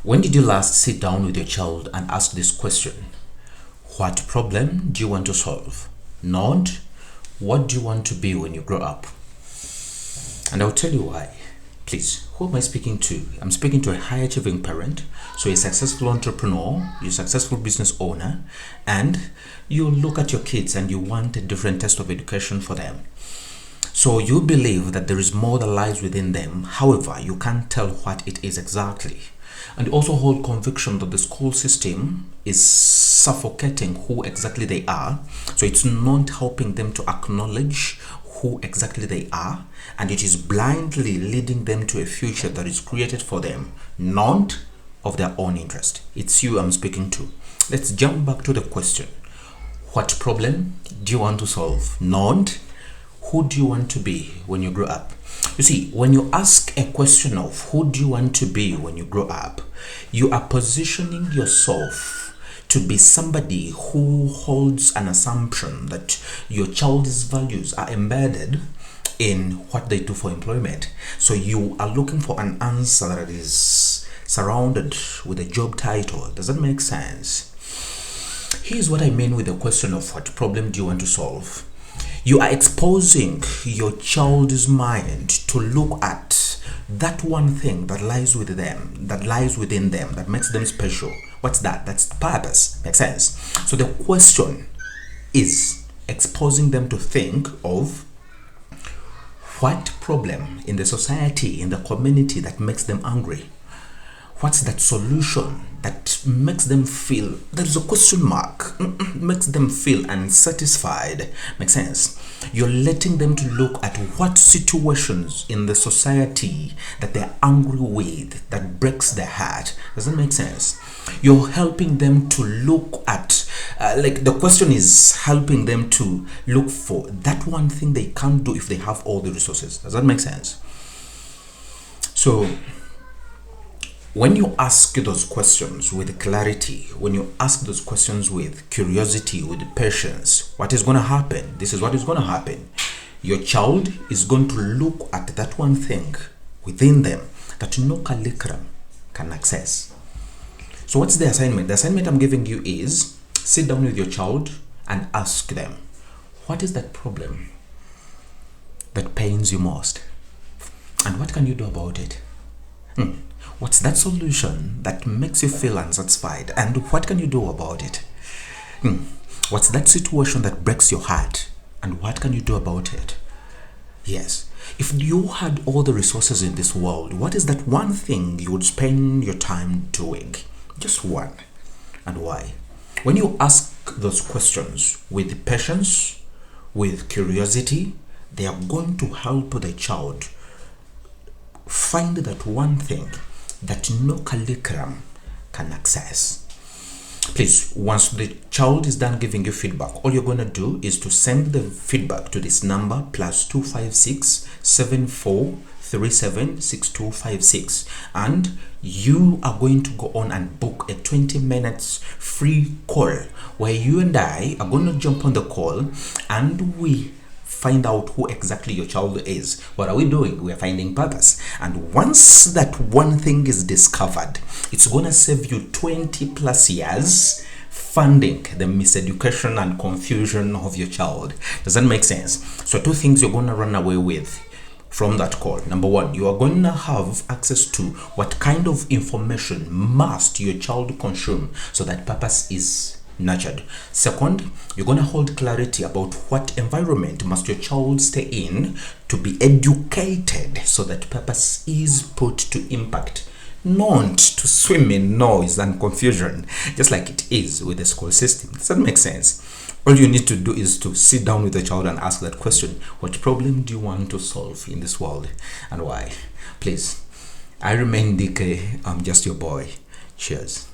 When did you last sit down with your child and ask this question? What problem do you want to solve? Not what do you want to be when you grow up? And I'll tell you why. Please, who am I speaking to? I'm speaking to a high achieving parent, so a successful entrepreneur, you're a successful business owner, and you look at your kids and you want a different test of education for them. So you believe that there is more that lies within them, however, you can't tell what it is exactly. And also hold conviction that the school system is suffocating who exactly they are, so it's not helping them to acknowledge who exactly they are, and it is blindly leading them to a future that is created for them, not of their own interest. It's you I'm speaking to. Let's jump back to the question. What problem do you want to solve? Not who do you want to be when you grow up? You see, when you ask a question of who do you want to be when you grow up, you are positioning yourself to be somebody who holds an assumption that your child's values are embedded in what they do for employment. So you are looking for an answer that is surrounded with a job title. Does that make sense? Here's what I mean with the question of what problem do you want to solve. You are exposing your child's mind to look at that one thing that lies within them, that makes them special. What's that? That's purpose. Makes sense? So the question is exposing them to think of what problem in the society, in the community that makes them angry. What's that solution that makes them feel, there is a question mark, makes them feel unsatisfied? Makes sense? You're letting them to look at what situations in the society that they're angry with, that breaks their heart. Does that make sense? You're helping them to look at, the question is helping them to look for that one thing they can't do if they have all the resources. Does that make sense? So, when you ask those questions with clarity, when you ask those questions with curiosity, with patience, what is going to happen? This is what is going to happen. Your child is going to look at that one thing within them that no curriculum can access. So what's the assignment? The assignment I'm giving you is sit down with your child and ask them, what is that problem that pains you most? And what can you do about it? What's that solution that makes you feel unsatisfied, and what can you do about it? What's that situation that breaks your heart, and what can you do about it? Yes, if you had all the resources in this world, what is that one thing you would spend your time doing? Just one. And why? When you ask those questions with patience, with curiosity, they are going to help the child find that one thing that no curriculum can access. Please, once the child is done giving you feedback, all you're going to do is to send the feedback to this number +256 7437 6256, and you are going to go on and book a 20 minutes free call where you and I are going to jump on the call and we find out who exactly your child is. What are we doing? We are finding purpose. And once that one thing is discovered, it's going to save you 20 plus years funding the miseducation and confusion of your child. Does that make sense? So two things you're going to run away with from that call. Number one, you are going to have access to what kind of information must your child consume so that purpose is nurtured. Second, you're going to hold clarity about what environment must your child stay in to be educated so that purpose is put to impact, not to swim in noise and confusion, just like it is with the school system. Does that make sense? All you need to do is to sit down with the child and ask that question. What problem do you want to solve in this world, and why? Please, I remain DK. I'm just your boy. Cheers.